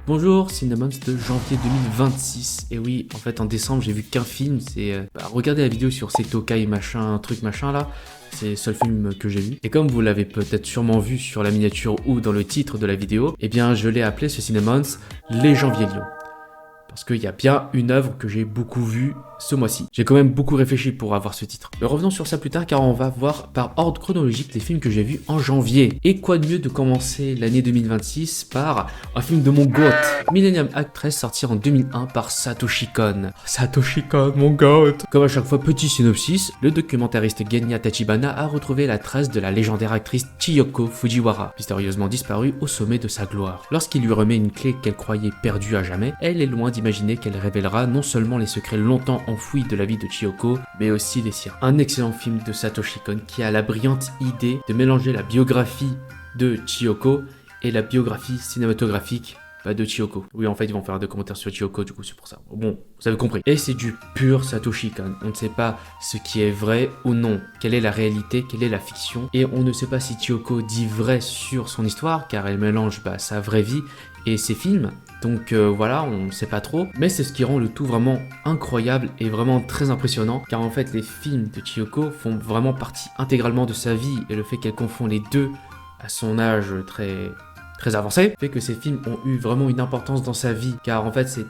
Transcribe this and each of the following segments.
Bonjour, Cinnamons de janvier 2026. Et oui, en fait en décembre j'ai vu qu'un film, c'est... regardez la vidéo sur Setokai machin, truc machin là. C'est le seul film que j'ai vu. Et comme vous l'avez peut-être sûrement vu sur la miniature ou dans le titre de la vidéo, eh bien je l'ai appelé ce Cinnamons Les Janvier Lions. Parce qu'il y a bien une œuvre que j'ai beaucoup vue ce mois-ci. J'ai quand même beaucoup réfléchi pour avoir ce titre. Mais revenons sur ça plus tard car on va voir par ordre chronologique les films que j'ai vus en janvier. Et quoi de mieux de commencer l'année 2026 par un film de mon goat, Millennium Actress, sorti en 2001 par Satoshi Kon. Satoshi Kon, mon goat. Comme à chaque fois, petit synopsis, le documentariste Genya Tachibana a retrouvé la trace de la légendaire actrice Chiyoko Fujiwara, mystérieusement disparue au sommet de sa gloire. Lorsqu'il lui remet une clé qu'elle croyait perdue à jamais, elle est loin d'imaginer qu'elle révélera non seulement les secrets longtemps enfouis de la vie de Chiyoko, mais aussi les siens. Un excellent film de Satoshi Kon qui a la brillante idée de mélanger la biographie de Chiyoko et la biographie cinématographique de Chiyoko. Oui, en fait, ils vont faire un documentaire sur Chiyoko, du coup, c'est pour ça. Bon, vous avez compris. Et c'est du pur Satoshi Kon. On ne sait pas ce qui est vrai ou non. Quelle est la réalité, quelle est la fiction. Et on ne sait pas si Chiyoko dit vrai sur son histoire, car elle mélange sa vraie vie et ses films. Donc voilà, on ne sait pas trop. Mais c'est ce qui rend le tout vraiment incroyable et vraiment très impressionnant. Car en fait, les films de Chiyoko font vraiment partie intégralement de sa vie. Et le fait qu'elle confond les deux à son âge très avancé, fait que ces films ont eu vraiment une importance dans sa vie, car en fait c'est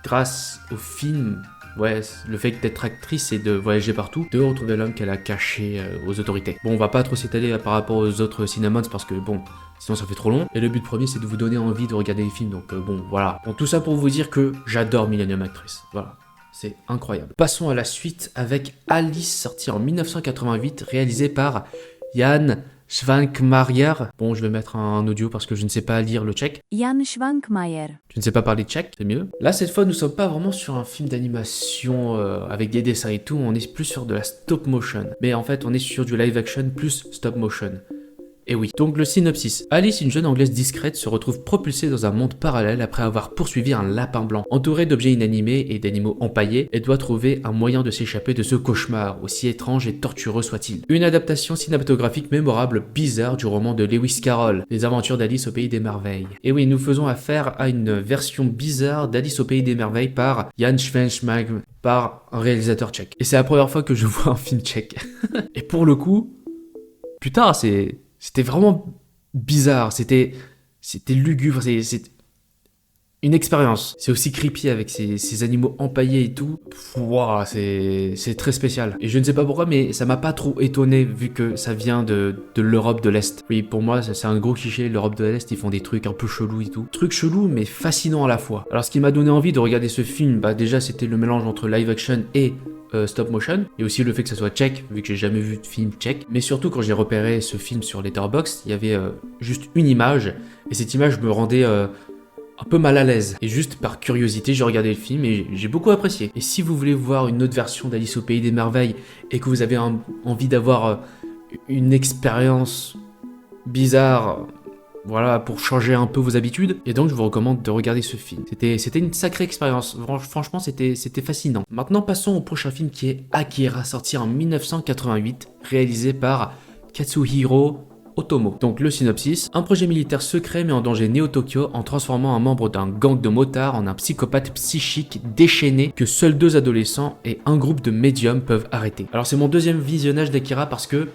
grâce aux films, le fait d'être actrice et de voyager partout, de retrouver l'homme qu'elle a caché aux autorités. Bon, on va pas trop s'étaler par rapport aux autres Cinnamons parce que bon, sinon ça fait trop long, et le but premier c'est de vous donner envie de regarder les films, donc bon, voilà. Bon, tout ça pour vous dire que j'adore Millennium Actress, voilà. C'est incroyable. Passons à la suite avec Alice, sorti en 1988, réalisé par Jan Švankmajer. Bon, je vais mettre un audio parce que je ne sais pas lire le tchèque. Jan Švankmajer. Je ne sais pas parler tchèque, c'est mieux. Là, cette fois, nous sommes pas vraiment sur un film d'animation avec des dessins et tout, on est plus sur de la stop motion. Mais en fait, on est sur du live action plus stop motion. Et oui. Donc le synopsis. Alice, une jeune anglaise discrète, se retrouve propulsée dans un monde parallèle après avoir poursuivi un lapin blanc. Entourée d'objets inanimés et d'animaux empaillés, elle doit trouver un moyen de s'échapper de ce cauchemar, aussi étrange et tortureux soit-il. Une adaptation cinématographique mémorable, bizarre du roman de Lewis Carroll, Les aventures d'Alice au pays des merveilles. Et oui, nous faisons affaire à une version bizarre d'Alice au pays des merveilles par Jan Švankmajer, par un réalisateur tchèque. Et c'est la première fois que je vois un film tchèque. Et pour le coup, putain, c'était vraiment bizarre, c'était lugubre, c'est une expérience. C'est aussi creepy avec ces animaux empaillés et tout. Wow, c'est très spécial. Et je ne sais pas pourquoi, mais ça m'a pas trop étonné vu que ça vient de l'Europe de l'Est. Oui, pour moi, c'est un gros cliché. L'Europe de l'Est, ils font des trucs un peu chelous et tout. Trucs chelous, mais fascinants à la fois. Alors, ce qui m'a donné envie de regarder ce film, déjà, c'était le mélange entre live action et stop motion, et aussi le fait que ça soit tchèque, vu que j'ai jamais vu de film tchèque. Mais surtout, quand j'ai repéré ce film sur Letterboxd, il y avait juste une image, et cette image me rendait un peu mal à l'aise. Et juste par curiosité, j'ai regardé le film et j'ai beaucoup apprécié. Et si vous voulez voir une autre version d'Alice au Pays des Merveilles et que vous avez envie d'avoir une expérience bizarre, voilà, pour changer un peu vos habitudes, et donc je vous recommande de regarder ce film. C'était une sacrée expérience, franchement c'était fascinant. Maintenant passons au prochain film qui est Akira, sorti en 1988, réalisé par Katsuhiro Otomo. Donc le synopsis, un projet militaire secret met en danger Neo-Tokyo en transformant un membre d'un gang de motards en un psychopathe psychique déchaîné que seuls 2 adolescents et un groupe de médiums peuvent arrêter. Alors c'est mon deuxième visionnage d'Akira parce que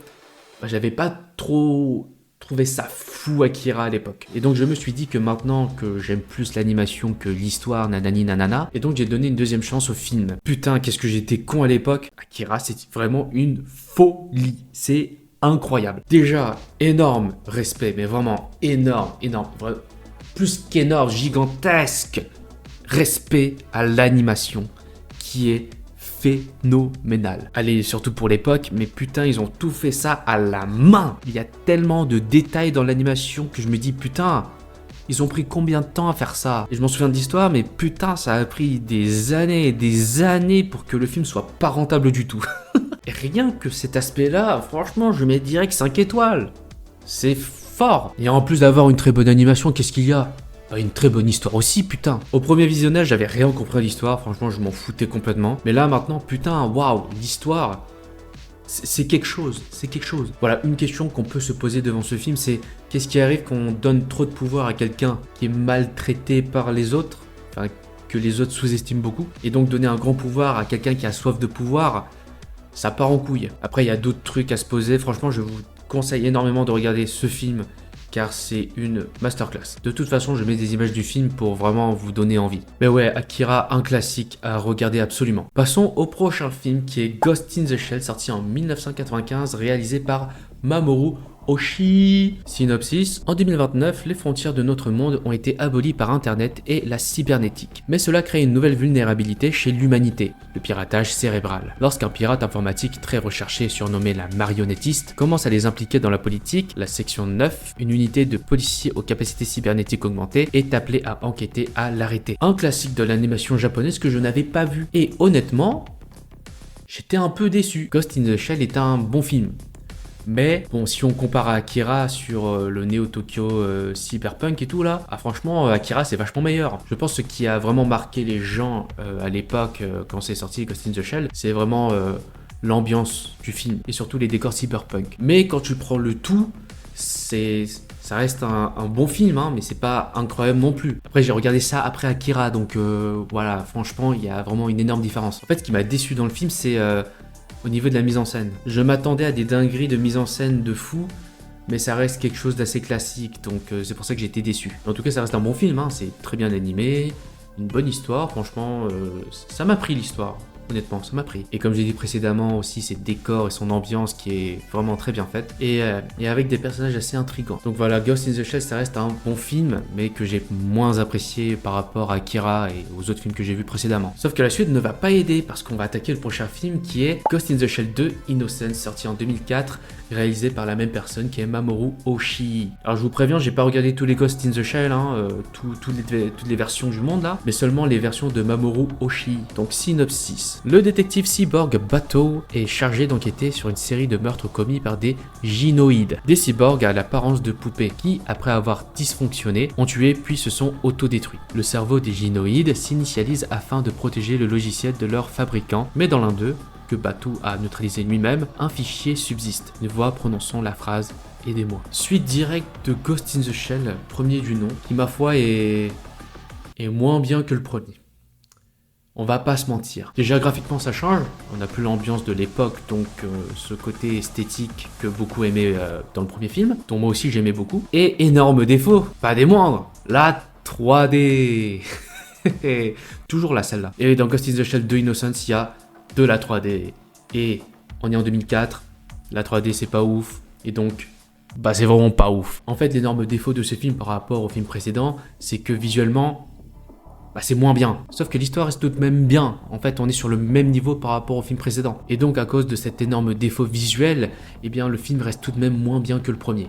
j'avais pas trop trouvé ça fou Akira à l'époque. Et donc je me suis dit que maintenant que j'aime plus l'animation que l'histoire, nanani nanana, et donc j'ai donné une deuxième chance au film. Putain, qu'est-ce que j'étais con à l'époque. Akira, c'est vraiment une folie. C'est incroyable. Déjà, énorme respect, mais vraiment énorme, plus qu'énorme, gigantesque respect à l'animation qui est phénoménal. Allez, surtout pour l'époque, mais putain, ils ont tout fait ça à la main. Il y a tellement de détails dans l'animation que je me dis, putain, ils ont pris combien de temps à faire ça? Et je m'en souviens de l'histoire, mais putain, ça a pris des années et des années pour que le film soit pas rentable du tout. Et rien que cet aspect-là, franchement, je mets direct 5 étoiles. C'est fort. Et en plus d'avoir une très bonne animation, qu'est-ce qu'il y a? Une très bonne histoire aussi, putain. Au premier visionnage, j'avais rien compris à l'histoire, franchement, je m'en foutais complètement. Mais là, maintenant, putain, waouh, l'histoire, c'est quelque chose, c'est quelque chose. Voilà, une question qu'on peut se poser devant ce film, c'est qu'est-ce qui arrive quand on donne trop de pouvoir à quelqu'un qui est maltraité par les autres, enfin que les autres sous-estiment beaucoup, et donc donner un grand pouvoir à quelqu'un qui a soif de pouvoir, ça part en couille. Après, il y a d'autres trucs à se poser. Franchement, je vous conseille énormément de regarder ce film car c'est une masterclass. De toute façon, je mets des images du film pour vraiment vous donner envie. Mais ouais, Akira, un classique à regarder absolument. Passons au prochain film qui est Ghost in the Shell, sorti en 1995, réalisé par Mamoru Oshii. Synopsis: en 2029, les frontières de notre monde ont été abolies par Internet et la cybernétique. Mais cela crée une nouvelle vulnérabilité chez l'humanité, le piratage cérébral. Lorsqu'un pirate informatique très recherché, surnommé la marionnettiste, commence à les impliquer dans la politique, la section 9, une unité de policiers aux capacités cybernétiques augmentées, est appelée à enquêter à l'arrêté. Un classique de l'animation japonaise que je n'avais pas vu. Et honnêtement, j'étais un peu déçu. Ghost in the Shell est un bon film. Mais bon, si on compare à Akira sur le Neo Tokyo Cyberpunk et tout là, franchement, Akira c'est vachement meilleur. Je pense que ce qui a vraiment marqué les gens à l'époque quand c'est sorti Ghost in the Shell, c'est vraiment l'ambiance du film et surtout les décors cyberpunk. Mais quand tu prends le tout, ça reste un bon film, hein, mais c'est pas incroyable non plus. Après, j'ai regardé ça après Akira, donc voilà, franchement, il y a vraiment une énorme différence. En fait, ce qui m'a déçu dans le film, c'est au niveau de la mise en scène. Je m'attendais à des dingueries de mise en scène de fou, mais ça reste quelque chose d'assez classique, donc c'est pour ça que j'ai été déçu. En tout cas, ça reste un bon film, hein, c'est très bien animé, une bonne histoire, franchement, ça m'a pris l'histoire. Honnêtement, ça m'a pris. Et comme j'ai dit précédemment aussi, ses décors et son ambiance qui est vraiment très bien faite. Et avec des personnages assez intrigants. Donc voilà, Ghost in the Shell, ça reste un bon film, mais que j'ai moins apprécié par rapport à Akira et aux autres films que j'ai vus précédemment. Sauf que la suite ne va pas aider, parce qu'on va attaquer le prochain film qui est Ghost in the Shell 2 Innocence, sorti en 2004, réalisé par la même personne qui est Mamoru Oshii. Alors je vous préviens, j'ai pas regardé tous les Ghost in the Shell, hein, toutes les versions du monde là, mais seulement les versions de Mamoru Oshii. Donc synopsis. Le détective cyborg Batou est chargé d'enquêter sur une série de meurtres commis par des gynoïdes, des cyborgs à l'apparence de poupées qui, après avoir dysfonctionné, ont tué puis se sont autodétruits. Le cerveau des gynoïdes s'initialise afin de protéger le logiciel de leur fabricant, mais dans l'un d'eux, que Batou a neutralisé lui-même, un fichier subsiste. Une voix prononçant la phrase « Aidez-moi ». Suite directe de Ghost in the Shell, premier du nom, qui ma foi est moins bien que le premier. On va pas se mentir. Déjà graphiquement ça change, on n'a plus l'ambiance de l'époque, donc ce côté esthétique que beaucoup aimaient dans le premier film, dont moi aussi j'aimais beaucoup. Et énorme défaut, pas des moindres, la 3D. Toujours là celle-là. Et dans Ghost in the Shell 2 Innocence, il y a de la 3D. Et on est en 2004, la 3D c'est pas ouf, et donc bah c'est vraiment pas ouf. En fait l'énorme défaut de ce film par rapport au film précédent, c'est que visuellement, c'est moins bien. Sauf que l'histoire reste tout de même bien. En fait, on est sur le même niveau par rapport au film précédent. Et donc, à cause de cet énorme défaut visuel, eh bien, le film reste tout de même moins bien que le premier.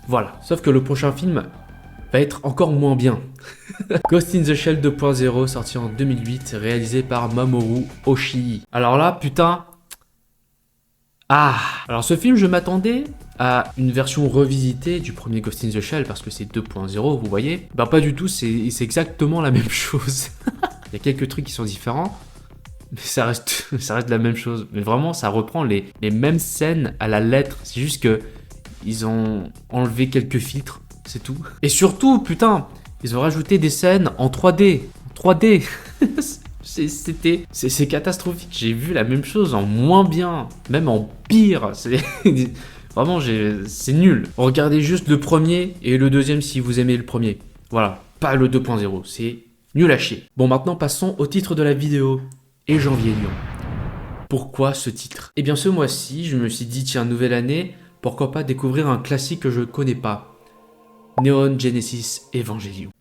Voilà. Sauf que le prochain film va être encore moins bien. Ghost in the Shell 2.0, sorti en 2008, réalisé par Mamoru Oshii. Alors là, putain... Alors ce film, je m'attendais à une version revisitée du premier Ghost in the Shell parce que c'est 2.0, vous voyez. Bah pas du tout, c'est exactement la même chose. Il y a quelques trucs qui sont différents, mais ça reste la même chose. Mais vraiment, ça reprend les mêmes scènes à la lettre. C'est juste que ils ont enlevé quelques filtres, c'est tout. Et surtout, putain, ils ont rajouté des scènes en 3D. En 3D. C'est catastrophique. J'ai vu la même chose en moins bien, même en pire. Vraiment, c'est nul. Regardez juste le premier et le deuxième si vous aimez le premier. Voilà, pas le 2.0, c'est nul à chier. Bon, maintenant passons au titre de la vidéo. Et janvier Lyon. Pourquoi ce titre? Eh bien, ce mois-ci, je me suis dit, tiens, nouvelle année, pourquoi pas découvrir un classique que je ne connais pas. Neon Genesis Evangelion.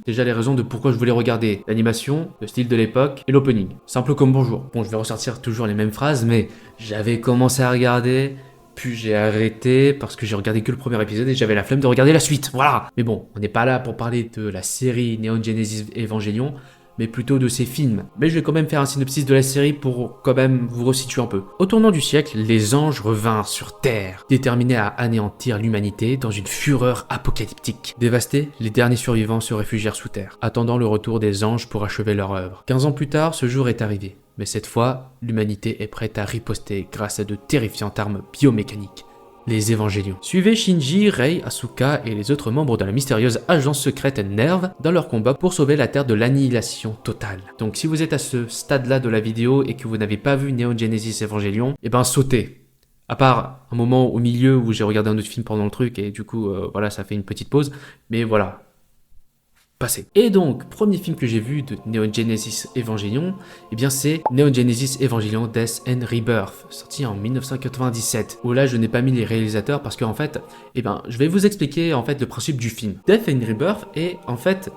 Déjà les raisons de pourquoi je voulais regarder l'animation, le style de l'époque et l'opening. Simple comme bonjour. Bon, je vais ressortir toujours les mêmes phrases, mais j'avais commencé à regarder, puis j'ai arrêté parce que j'ai regardé que le premier épisode et j'avais la flemme de regarder la suite. Voilà. Mais bon, on n'est pas là pour parler de la série Neon Genesis Evangelion, mais plutôt de ses films. Mais je vais quand même faire un synopsis de la série pour quand même vous resituer un peu. Au tournant du siècle, les anges revinrent sur Terre, déterminés à anéantir l'humanité dans une fureur apocalyptique. Dévastés, les derniers survivants se réfugièrent sous terre, attendant le retour des anges pour achever leur œuvre. 15 ans plus tard, ce jour est arrivé. Mais cette fois, l'humanité est prête à riposter grâce à de terrifiantes armes biomécaniques, les Évangélions. Suivez Shinji, Rei, Asuka et les autres membres de la mystérieuse agence secrète NERV dans leur combat pour sauver la Terre de l'annihilation totale. Donc si vous êtes à ce stade-là de la vidéo et que vous n'avez pas vu Neon Genesis Evangelion, eh ben sautez. À part un moment au milieu où j'ai regardé un autre film pendant le truc et du coup, voilà, ça fait une petite pause. Mais voilà, passez. Et donc, premier film que j'ai vu de Neon Genesis Evangelion, eh bien c'est Neon Genesis Evangelion Death and Rebirth, sorti en 1997. Où là, je n'ai pas mis les réalisateurs parce qu'en fait, eh ben, je vais vous expliquer en fait le principe du film. Death and Rebirth est en fait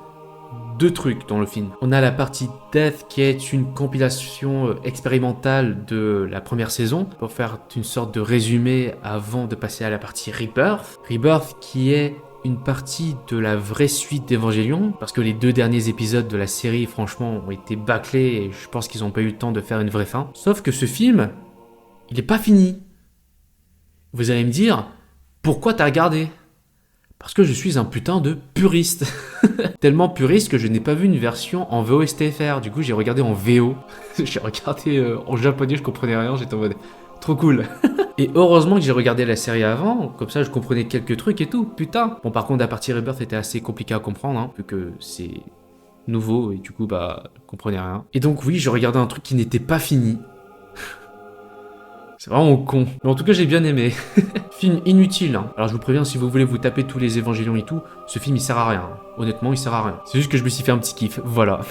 deux trucs dans le film. On a la partie Death qui est une compilation expérimentale de la première saison pour faire une sorte de résumé avant de passer à la partie Rebirth. Rebirth qui est une partie de la vraie suite d'Evangelion parce que les 2 derniers épisodes de la série franchement ont été bâclés et je pense qu'ils n'ont pas eu le temps de faire une vraie fin. Sauf que ce film, il n'est pas fini. Vous allez me dire, pourquoi t'as regardé ? Parce que je suis un putain de puriste. Tellement puriste que je n'ai pas vu une version en VOSTFR. Du coup, j'ai regardé en VO. J'ai regardé en japonais, je comprenais rien. J'étais en mode trop cool. Et heureusement que j'ai regardé la série avant. Comme ça, je comprenais quelques trucs et tout. Putain. Bon, par contre, la partie Rebirth était assez compliqué à comprendre. Vu que c'est nouveau et du coup, bah, je comprenais rien. Et donc, oui, je regardais un truc qui n'était pas fini. C'est vraiment con. Mais en tout cas, j'ai bien aimé. Film inutile. Alors, je vous préviens, si vous voulez vous taper tous les évangélions et tout, ce film, il sert à rien. Honnêtement, il sert à rien. C'est juste que je me suis fait un petit kiff. Voilà.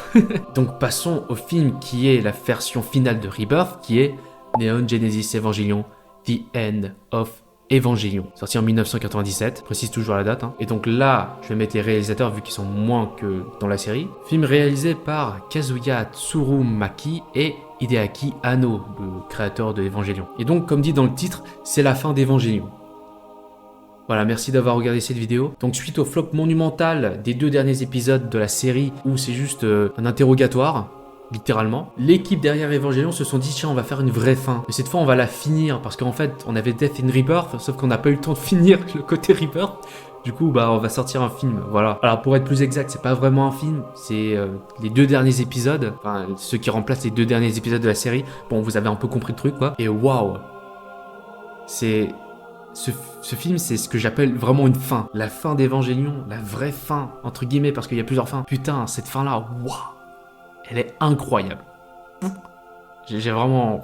Donc, passons au film qui est la version finale de Rebirth, qui est Neon Genesis Evangelion, The End of Evangelion, sorti en 1997, précise toujours la date. Et donc là, je vais mettre les réalisateurs vu qu'ils sont moins que dans la série. Film réalisé par Kazuya Tsurumaki et Hideaki Anno, le créateur de Evangelion. Et donc, comme dit dans le titre, c'est la fin d'Evangelion. Voilà, merci d'avoir regardé cette vidéo. Donc suite au flop monumental des 2 derniers épisodes de la série où c'est juste un interrogatoire, littéralement, l'équipe derrière Evangelion se sont dit tiens on va faire une vraie fin. Et cette fois on va la finir parce qu'en fait on avait Death in Rebirth sauf qu'on n'a pas eu le temps de finir le côté Rebirth. Du coup bah on va sortir un film, voilà. Alors pour être plus exact c'est pas vraiment un film, c'est les 2 derniers épisodes, enfin ceux qui remplacent les 2 derniers épisodes de la série. Bon vous avez un peu compris le truc quoi. Et waouh, c'est... Ce film, c'est ce que j'appelle vraiment une fin. La fin d'Evangelion, la vraie fin, entre guillemets, parce qu'il y a plusieurs fins. Putain, cette fin-là, waouh, elle est incroyable. J'étais vraiment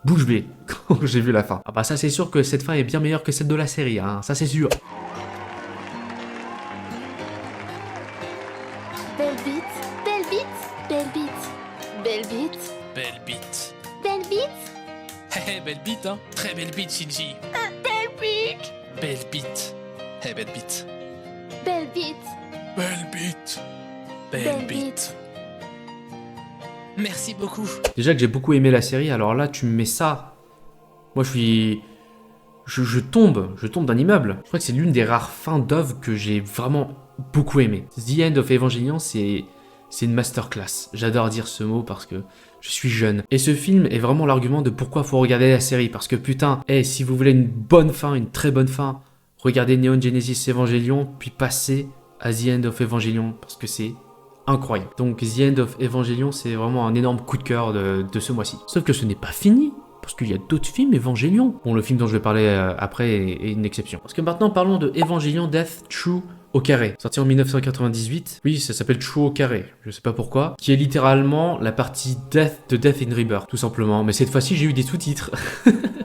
bouche bée quand j'ai vu la fin. Ah bah ça, c'est sûr que cette fin est bien meilleure que celle de la série, hein, ça c'est sûr. Belle bite, belle bite, belle bite, belle bite, Belle bite. belle bite, Hé, belle bite, hein. Très belle bite, Shinji. belle bite, Belle bite. Hé, belle bite. belle bite, Belle bite. belle Belle bite. bite. Merci beaucoup. Déjà que j'ai beaucoup aimé la série, alors là, tu me mets ça. Moi, je tombe d'un immeuble. Je crois que c'est l'une des rares fins d'œuvre que j'ai vraiment beaucoup aimé. The End of Evangelion, c'est une masterclass. J'adore dire ce mot parce que je suis jeune. Et ce film est vraiment l'argument de pourquoi faut regarder la série. Parce que putain, si vous voulez une bonne fin, une très bonne fin, regardez Neon Genesis Evangelion, puis passez à The End of Evangelion, parce que c'est incroyable. Donc The End of Evangelion, c'est vraiment un énorme coup de cœur de ce mois-ci. Sauf que ce n'est pas fini, parce qu'il y a d'autres films Evangelion. Bon, le film dont je vais parler après est une exception. Parce que maintenant, parlons de Evangelion Death True au carré, sorti en 1998. Oui, ça s'appelle True au carré, je sais pas pourquoi, qui est littéralement la partie Death de Death in Rebirth, tout simplement. Mais cette fois-ci, j'ai eu des sous-titres.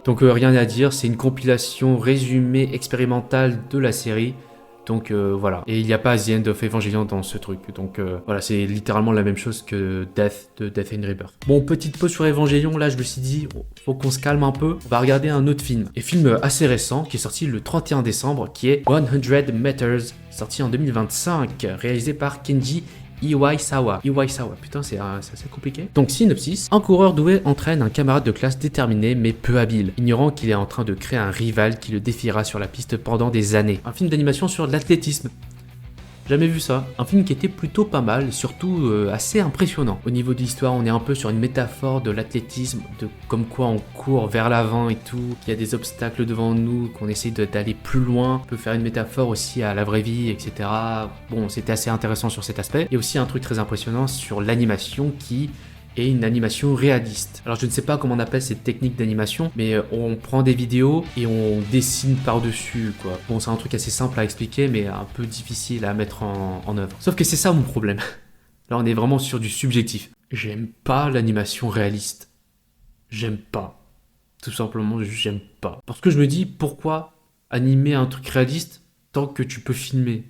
Donc rien à dire, c'est une compilation résumée expérimentale de la série. Donc voilà. Et il n'y a pas The End of Evangelion dans ce truc. Donc voilà, c'est littéralement la même chose que Death de Death in Rebirth. Bon, petite pause sur Evangelion, là je me suis dit, faut qu'on se calme un peu. On va regarder un autre film. Et film assez récent, qui est sorti le 31 décembre, qui est 100 Meters, sorti en 2025, réalisé par Kenji Iwaisawa. Putain, c'est assez compliqué. Donc, synopsis. Un coureur doué entraîne un camarade de classe déterminé mais peu habile, ignorant qu'il est en train de créer un rival qui le défiera sur la piste pendant des années. Un film d'animation sur l'athlétisme. Jamais vu ça. Un film qui était plutôt pas mal, surtout assez impressionnant. Au niveau de l'histoire, on est un peu sur une métaphore de l'athlétisme, de comme quoi on court vers l'avant et tout, qu'il y a des obstacles devant nous, qu'on essaie d'aller plus loin. On peut faire une métaphore aussi à la vraie vie, etc. Bon, c'était assez intéressant sur cet aspect. Et aussi un truc très impressionnant sur l'animation qui et une animation réaliste. Alors je ne sais pas comment on appelle cette technique d'animation, mais on prend des vidéos et on dessine par-dessus, quoi. Bon, c'est un truc assez simple à expliquer, mais un peu difficile à mettre en œuvre. Sauf que c'est ça mon problème. Là, on est vraiment sur du subjectif. J'aime pas l'animation réaliste. J'aime pas. Tout simplement, j'aime pas. Parce que je me dis, pourquoi animer un truc réaliste tant que tu peux filmer?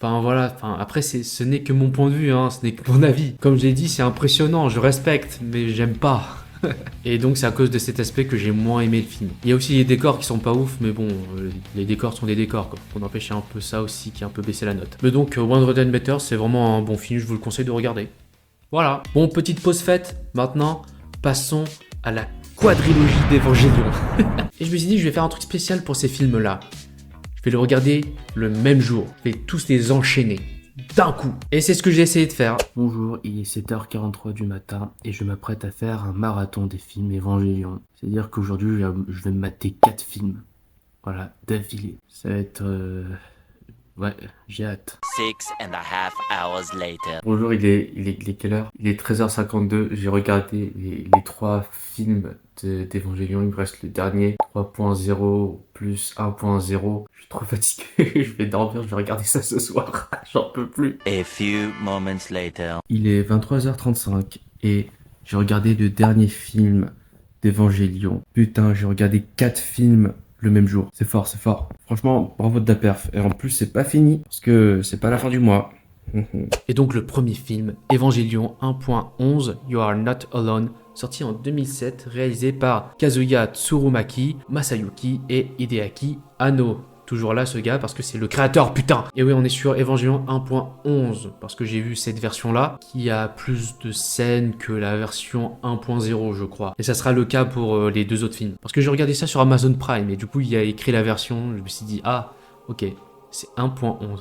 Enfin voilà, après ce n'est que mon point de vue, hein, ce n'est que mon avis. Comme je l'ai dit, c'est impressionnant, je respecte, mais j'aime pas. Et donc c'est à cause de cet aspect que j'ai moins aimé le film. Il y a aussi les décors qui sont pas ouf, mais bon, les décors sont des décors, quoi. Pour empêcher un peu ça aussi, qui a un peu baissé la note. Mais donc, One Red and Better, c'est vraiment un bon film, je vous le conseille de regarder. Voilà. Bon, petite pause faite, maintenant, passons à la quadrilogie d'Evangelion. Et je me suis dit, je vais faire un truc spécial pour ces films-là. Je vais les regarder le même jour. Je vais tous les enchaîner d'un coup. Et c'est ce que j'ai essayé de faire. Bonjour, il est 7h43 du matin et je m'apprête à faire un marathon des films Evangelion. C'est-à-dire qu'aujourd'hui, je vais me mater 4 films. Voilà, d'affilée. Ça va être... Ouais, j'ai hâte. 6.5 hours later. Bonjour, il est quelle heure? Il est 13h52, j'ai regardé les 3 films d'Evangelion, il me reste le dernier, 3.0 plus 1.0. Je suis trop fatigué, je vais dormir, je vais regarder ça ce soir, j'en peux plus. A few moments later. Il est 23h35 et j'ai regardé le dernier film d'Evangelion. Putain, j'ai regardé 4 films le même jour. C'est fort, c'est fort. Franchement, bravo de la perf. Et en plus, c'est pas fini parce que c'est pas la fin du mois. Et donc le premier film, Evangelion 1.11, You Are Not Alone, sorti en 2007, réalisé par Kazuya Tsurumaki, Masayuki et Hideaki Anno. Toujours là ce gars parce que c'est le créateur, putain. Et oui, on est sur Evangelion 1.11 parce que j'ai vu cette version là qui a plus de scènes que la version 1.0 je crois. Et ça sera le cas pour les 2 autres films. Parce que j'ai regardé ça sur Amazon Prime et du coup il y a écrit la version, je me suis dit ah ok c'est 1.11.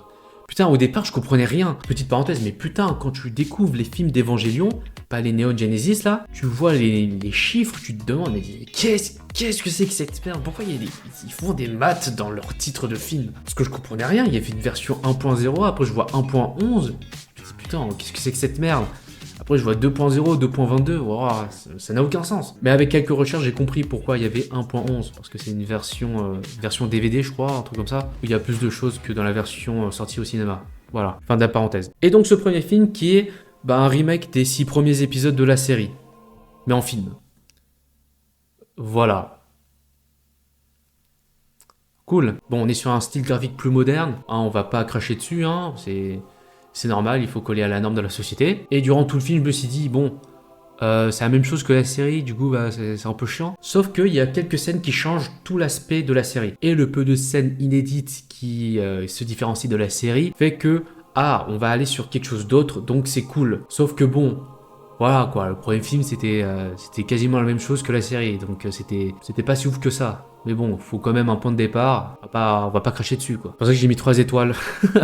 Putain, au départ, je comprenais rien. Petite parenthèse, mais putain, quand tu découvres les films d'Evangelion, pas les Neon Genesis là, tu vois les chiffres, tu te demandes, mais qu'est-ce que c'est que cette merde? Pourquoi ils font des maths dans leur titre de film? Parce que je comprenais rien, il y avait une version 1.0, après je vois 1.11, je me dis putain, qu'est-ce que c'est que cette merde? Après, je vois 2.0, 2.22, wow, ça n'a aucun sens. Mais avec quelques recherches, j'ai compris pourquoi il y avait 1.11. Parce que c'est une version DVD, je crois, un truc comme ça, où il y a plus de choses que dans la version sortie au cinéma. Voilà, fin de la parenthèse. Et donc, ce premier film qui est un remake des 6 premiers épisodes de la série. Mais en film. Voilà. Cool. Bon, on est sur un style graphique plus moderne. Hein, on va pas cracher dessus, hein, c'est normal, il faut coller à la norme de la société. Et durant tout le film, je me suis dit, bon, c'est la même chose que la série, du coup, c'est un peu chiant. Sauf qu'il y a quelques scènes qui changent tout l'aspect de la série. Et le peu de scènes inédites qui se différencient de la série fait que, on va aller sur quelque chose d'autre, donc c'est cool. Sauf que bon, voilà quoi, le premier film, c'était quasiment la même chose que la série, donc c'était pas si ouf que ça. Mais bon, faut quand même un point de départ, on va pas cracher dessus quoi. C'est pour ça que j'ai mis 3 étoiles.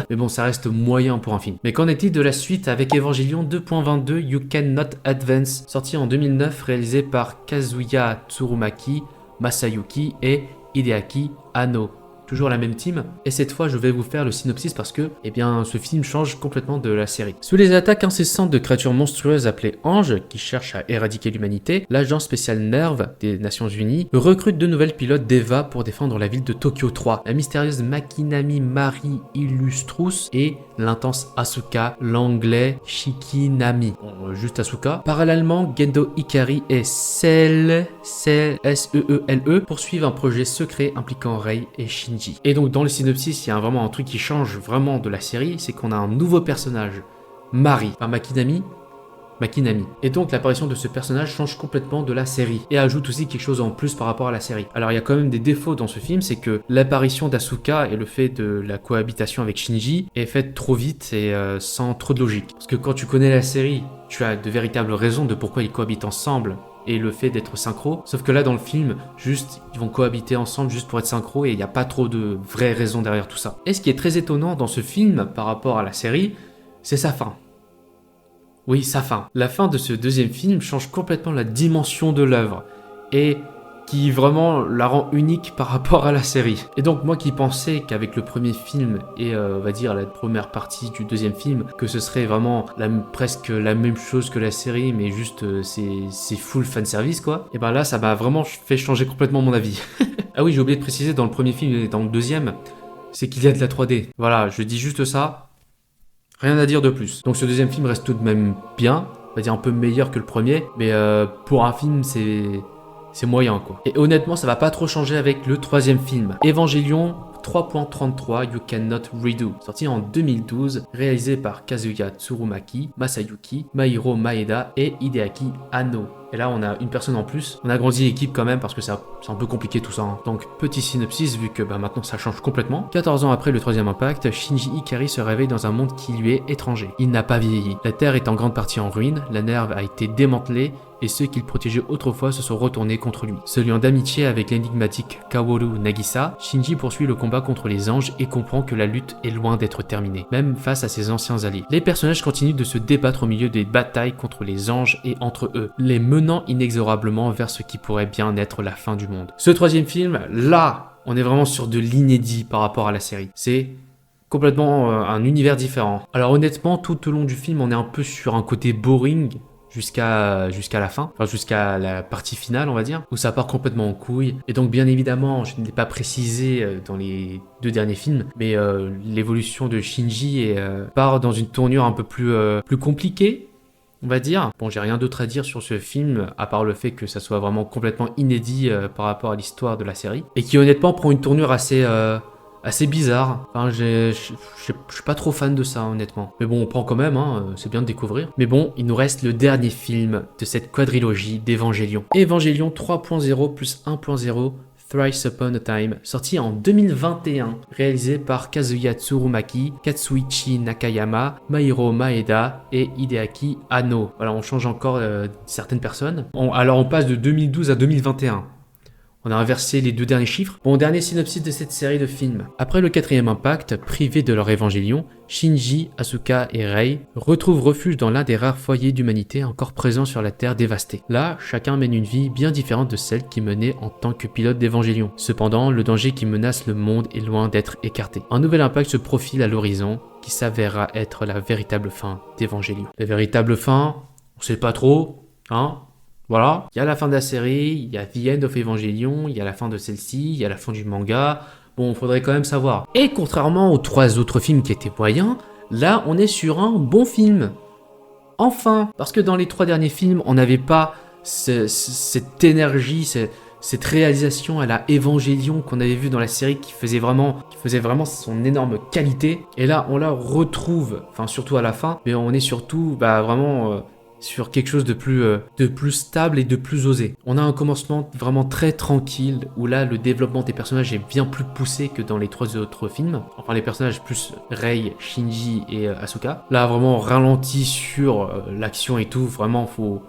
Mais bon, ça reste moyen pour un film. Mais qu'en est-il de la suite avec Evangelion 2.22 You Cannot Advance, sorti en 2009, réalisé par Kazuya Tsurumaki, Masayuki et Hideaki Anno. Toujours la même team, et cette fois je vais vous faire le synopsis parce que, ce film change complètement de la série. Sous les attaques incessantes de créatures monstrueuses appelées anges, qui cherchent à éradiquer l'humanité, l'agence spéciale NERV des Nations Unies recrute 2 nouvelles pilotes d'EVA pour défendre la ville de Tokyo 3, la mystérieuse Makinami Mari Illustrous et l'intense Asuka, l'anglais Shikinami. Bon, juste Asuka. Parallèlement, Gendo Ikari et Seele poursuivent un projet secret impliquant Rei et Shinji. Et donc dans le synopsis, il y a vraiment un truc qui change vraiment de la série, c'est qu'on a un nouveau personnage, Makinami. Et donc l'apparition de ce personnage change complètement de la série et ajoute aussi quelque chose en plus par rapport à la série. Alors il y a quand même des défauts dans ce film, c'est que l'apparition d'Asuka et le fait de la cohabitation avec Shinji est faite trop vite et sans trop de logique. Parce que quand tu connais la série, tu as de véritables raisons de pourquoi ils cohabitent ensemble et le fait d'être synchro, sauf que là dans le film, juste ils vont cohabiter ensemble juste pour être synchro et il n'y a pas trop de vraies raisons derrière tout ça. Et ce qui est très étonnant dans ce film par rapport à la série, c'est sa fin. Oui, sa fin. La fin de ce deuxième film change complètement la dimension de l'œuvre. Et qui vraiment la rend unique par rapport à la série. Et donc moi qui pensais qu'avec le premier film et on va dire la première partie du deuxième film, que ce serait vraiment presque la même chose que la série, mais juste c'est full fanservice quoi, et ben là ça m'a vraiment fait changer complètement mon avis. Ah oui, j'ai oublié de préciser, dans le premier film et dans le deuxième, c'est qu'il y a de la 3D. Voilà, je dis juste ça, rien à dire de plus. Donc ce deuxième film reste tout de même bien, on va dire un peu meilleur que le premier, mais pour un film c'est moyen quoi. Et honnêtement ça va pas trop changer avec le troisième film. Evangelion 3.33 You Cannot Redo, sorti en 2012, réalisé par Kazuya Tsurumaki, Masayuki, Mahiro Maeda et Hideaki Anno. Et là, on a une personne en plus. On a grandi l'équipe quand même parce que c'est un peu compliqué tout ça. Hein. Donc, petit synopsis, vu que maintenant ça change complètement. 14 ans après le troisième impact, Shinji Ikari se réveille dans un monde qui lui est étranger. Il n'a pas vieilli. La Terre est en grande partie en ruine, la Nerve a été démantelée et ceux qu'il protégeait autrefois se sont retournés contre lui. Se liant d'amitié avec l'énigmatique Kaworu Nagisa, Shinji poursuit le combat contre les anges et comprend que la lutte est loin d'être terminée, même face à ses anciens alliés. Les personnages continuent de se débattre au milieu des batailles contre les anges et entre eux, les menant inexorablement vers ce qui pourrait bien être la fin du monde. Ce troisième film, là, on est vraiment sur de l'inédit par rapport à la série. C'est complètement un univers différent. Alors honnêtement, tout au long du film, on est un peu sur un côté boring, jusqu'à la fin, enfin jusqu'à la partie finale on va dire, où ça part complètement en couille. Et donc bien évidemment, je ne l'ai pas précisé dans les deux derniers films, mais l'évolution de Shinji part dans une tournure un peu plus compliquée, on va dire. Bon, j'ai rien d'autre à dire sur ce film, à part le fait que ça soit vraiment complètement inédit par rapport à l'histoire de la série, et qui honnêtement prend une tournure assez bizarre. Enfin, je suis pas trop fan de ça, honnêtement. Mais bon, on prend quand même, hein, c'est bien de découvrir. Mais bon, il nous reste le dernier film de cette quadrilogie d'Evangelion. Evangelion 3.0 plus 1.0, Thrice Upon a Time, sorti en 2021, réalisé par Kazuya Tsurumaki, Katsuichi Nakayama, Mahiro Maeda et Hideaki Anno. Voilà, on change encore certaines personnes. Alors on passe de 2012 à 2021. On a inversé les deux derniers chiffres. Bon, dernier synopsis de cette série de films. Après le quatrième impact, privés de leur évangélion, Shinji, Asuka et Rei retrouvent refuge dans l'un des rares foyers d'humanité encore présents sur la Terre dévastée. Là, chacun mène une vie bien différente de celle qu'il menait en tant que pilote d'évangélion. Cependant, le danger qui menace le monde est loin d'être écarté. Un nouvel impact se profile à l'horizon, qui s'avérera être la véritable fin d'Evangélion. La véritable fin, on sait pas trop, hein. Voilà, il y a la fin de la série, il y a The End of Evangelion, il y a la fin de celle-ci, il y a la fin du manga. Bon, faudrait quand même savoir. Et contrairement aux 3 autres films qui étaient moyens, là, on est sur un bon film. Enfin, parce que dans les 3 derniers films, on n'avait pas cette énergie, cette réalisation à la Evangelion qu'on avait vu dans la série qui faisait vraiment son énorme qualité. Et là, on la retrouve, enfin surtout à la fin, mais on est surtout vraiment sur quelque chose de plus stable et de plus osé. On a un commencement vraiment très tranquille, où là, le développement des personnages est bien plus poussé que dans les 3 autres films. Enfin, les personnages plus Rei, Shinji et Asuka. Là, vraiment ralenti sur l'action et tout, vraiment, faut...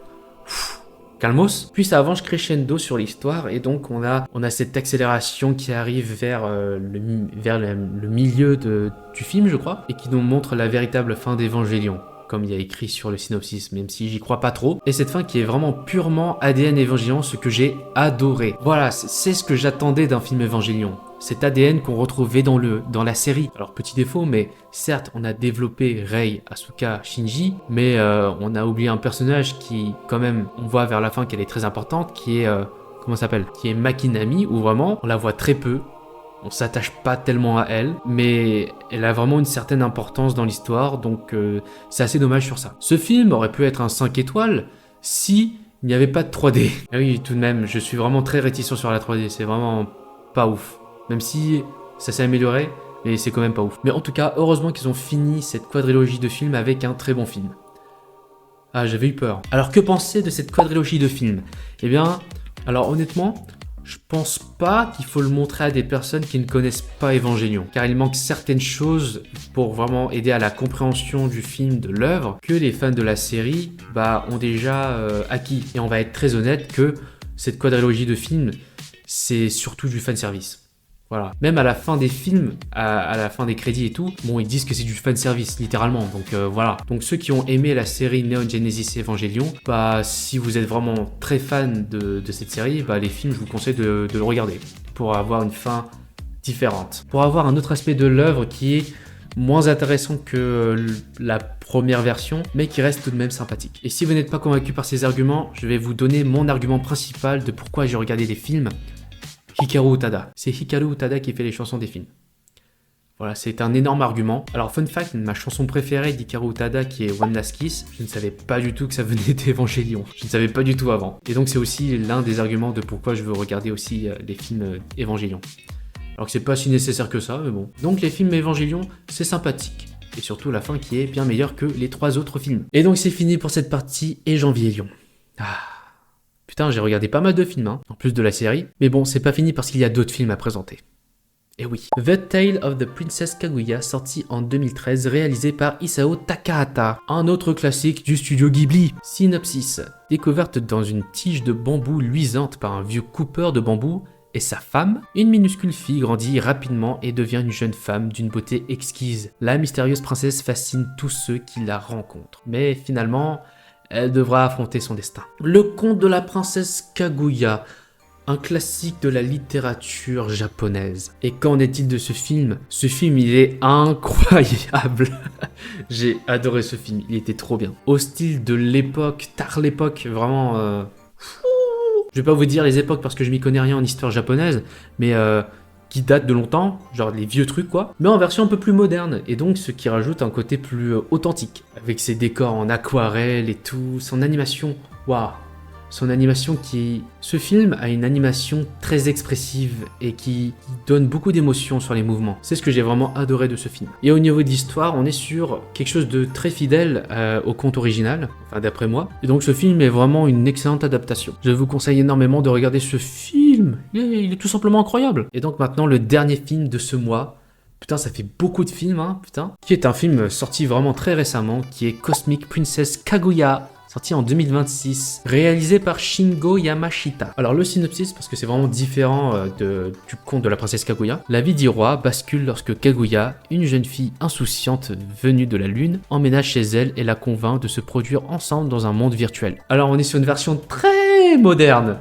calmos. Puis ça avance crescendo sur l'histoire, et donc on a cette accélération qui arrive vers le milieu du film, je crois, et qui nous montre la véritable fin d'Evangelion, comme il y a écrit sur le synopsis, même si j'y crois pas trop. Et cette fin qui est vraiment purement ADN Evangelion, ce que j'ai adoré. Voilà, c'est ce que j'attendais d'un film Evangelion. Cet ADN qu'on retrouvait dans la série. Alors petit défaut, mais certes, on a développé Rei, Asuka, Shinji, mais on a oublié un personnage qui, quand même, on voit vers la fin qu'elle est très importante, qui est, qui est Makinami, où vraiment, on la voit très peu. On s'attache pas tellement à elle, mais elle a vraiment une certaine importance dans l'histoire, donc c'est assez dommage sur ça. Ce film aurait pu être un 5 étoiles si il n'y avait pas de 3D. Ah oui, tout de même, je suis vraiment très réticent sur la 3D, c'est vraiment pas ouf. Même si ça s'est amélioré, mais c'est quand même pas ouf. Mais en tout cas, heureusement qu'ils ont fini cette quadrilogie de films avec un très bon film. Ah, j'avais eu peur. Alors que penser de cette quadrilogie de films ? Eh bien, alors honnêtement, je pense pas qu'il faut le montrer à des personnes qui ne connaissent pas Evangelion, car il manque certaines choses pour vraiment aider à la compréhension du film, de l'œuvre, que les fans de la série ont déjà acquis. Et on va être très honnête que cette quadrilogie de films, c'est surtout du fanservice. Voilà. Même à la fin des films, à la fin des crédits et tout, bon, ils disent que c'est du fanservice, littéralement. Donc voilà. Donc ceux qui ont aimé la série Neon Genesis Evangelion, bah si vous êtes vraiment très fan de cette série, bah les films, je vous conseille de le regarder pour avoir une fin différente. Pour avoir un autre aspect de l'œuvre qui est moins intéressant que la première version, mais qui reste tout de même sympathique. Et si vous n'êtes pas convaincu par ces arguments, je vais vous donner mon argument principal de pourquoi j'ai regardé des films. Hikaru Utada. C'est Hikaru Utada qui fait les chansons des films. Voilà, c'est un énorme argument. Alors, fun fact, ma chanson préférée d'Hikaru Utada, qui est One Last Kiss, je ne savais pas du tout que ça venait d'Evangelion. Je ne savais pas du tout avant. Et donc, c'est aussi l'un des arguments de pourquoi je veux regarder aussi les films Evangelion. Alors que c'est pas si nécessaire que ça, mais bon. Donc, les films Evangelion, c'est sympathique. Et surtout, la fin qui est bien meilleure que les 3 autres films. Et donc, c'est fini pour cette partie Evangelion. Ah. Putain, j'ai regardé pas mal de films, hein, en plus de la série. Mais bon, c'est pas fini parce qu'il y a d'autres films à présenter. Et oui. The Tale of the Princess Kaguya, sorti en 2013, réalisé par Isao Takahata. Un autre classique du studio Ghibli. Synopsis. Découverte dans une tige de bambou luisante par un vieux coupeur de bambou et sa femme, une minuscule fille grandit rapidement et devient une jeune femme d'une beauté exquise. La mystérieuse princesse fascine tous ceux qui la rencontrent. Mais finalement, elle devra affronter son destin. Le conte de la princesse Kaguya, un classique de la littérature japonaise. Et qu'en est-il de ce film? Ce film, il est incroyable. J'ai adoré ce film, il était trop bien. Au style de l'époque, tard l'époque, vraiment... Je vais pas vous dire les époques parce que je m'y connais rien en histoire japonaise, mais qui datent de longtemps, genre les vieux trucs quoi, mais en version un peu plus moderne, et donc ce qui rajoute un côté plus authentique, avec ses décors en aquarelle et tout, son animation, waouh, son animation qui... Ce film a une animation très expressive et qui donne beaucoup d'émotions sur les mouvements. C'est ce que j'ai vraiment adoré de ce film. Et au niveau de l'histoire, on est sur quelque chose de très fidèle au conte original, enfin d'après moi. Et donc ce film est vraiment une excellente adaptation. Je vous conseille énormément de regarder ce film. Il est tout simplement incroyable. Et donc maintenant, le dernier film de ce mois. Putain, ça fait beaucoup de films, hein, putain. Qui est un film sorti vraiment très récemment, qui est Cosmic Princess Kaguya, sorti en 2026, réalisé par Shingo Yamashita. Alors le synopsis, parce que c'est vraiment différent du conte de la princesse Kaguya. La vie d'Iroha bascule lorsque Kaguya, une jeune fille insouciante venue de la lune, emménage chez elle et la convainc de se produire ensemble dans un monde virtuel. Alors on est sur une version très moderne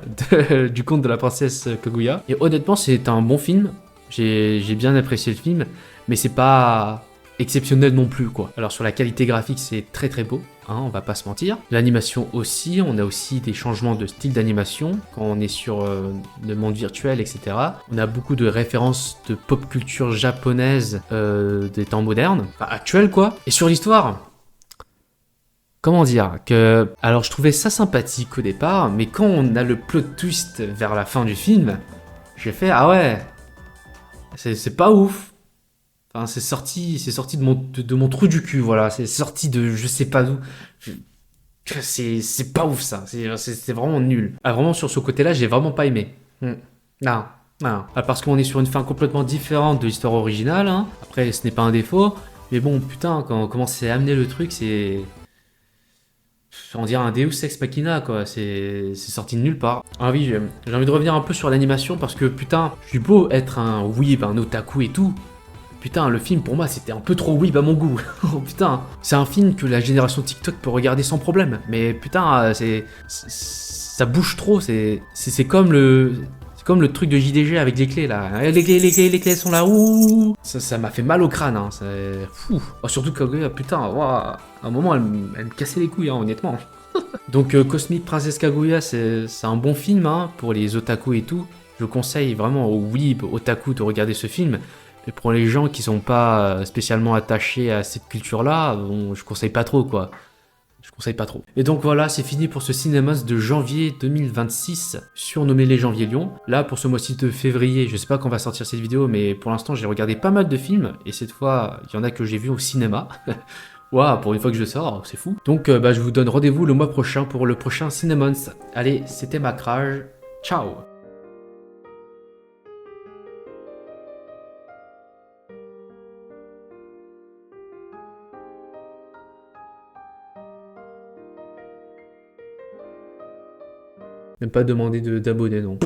du conte de la princesse Kaguya. Et honnêtement, c'est un bon film. J'ai bien apprécié le film, mais c'est pas exceptionnel non plus quoi. Alors sur la qualité graphique, c'est très très beau. Hein, on va pas se mentir. L'animation aussi, on a aussi des changements de style d'animation quand on est sur le monde virtuel, etc. On a beaucoup de références de pop culture japonaise des temps modernes, enfin actuels quoi. Et sur l'histoire, comment dire que... Alors je trouvais ça sympathique au départ, mais quand on a le plot twist vers la fin du film, j'ai fait ah ouais, c'est pas ouf. Enfin, c'est sorti de mon trou du cul, voilà. C'est sorti de je sais pas d'où. C'est pas ouf ça. C'est vraiment nul. Ah, vraiment sur ce côté-là, j'ai vraiment pas aimé. Non, non. Ah, parce qu'on est sur une fin complètement différente de l'histoire originale. Hein. Après, ce n'est pas un défaut. Mais bon, putain, quand on commence à amener le truc, c'est... On dirait un Deus Ex Machina, quoi. C'est sorti de nulle part. Ah oui, j'ai envie de revenir un peu sur l'animation parce que, putain, je suis beau être un weeb, un otaku et tout. Putain, le film pour moi c'était un peu trop weeb à mon goût. Oh putain, c'est un film que la génération TikTok peut regarder sans problème. Mais putain, ça bouge trop. C'est comme le truc de JDG avec les clés là. Les clés sont là. Ouh. Ça m'a fait mal au crâne. Hein. C'est fou. Oh, surtout que putain, wow, à un moment elle me cassait les couilles, hein, honnêtement. Donc Cosmic Princess Kaguya, c'est un bon film hein, pour les otaku et tout. Je conseille vraiment aux weeb, otaku de regarder ce film. Et pour les gens qui sont pas spécialement attachés à cette culture-là, bon, je conseille pas trop, quoi. Je conseille pas trop. Et donc voilà, c'est fini pour ce Cinémas de janvier 2026, surnommé les Janvier-Lions. Là, pour ce mois-ci de février, je sais pas quand va sortir cette vidéo, mais pour l'instant, j'ai regardé pas mal de films, et cette fois, il y en a que j'ai vu au cinéma. Waouh, pour une fois que je sors, c'est fou. Donc, je vous donne rendez-vous le mois prochain pour le prochain Cinémons. Allez, c'était Macrage. Ciao! Même pas demander d'abonner, non.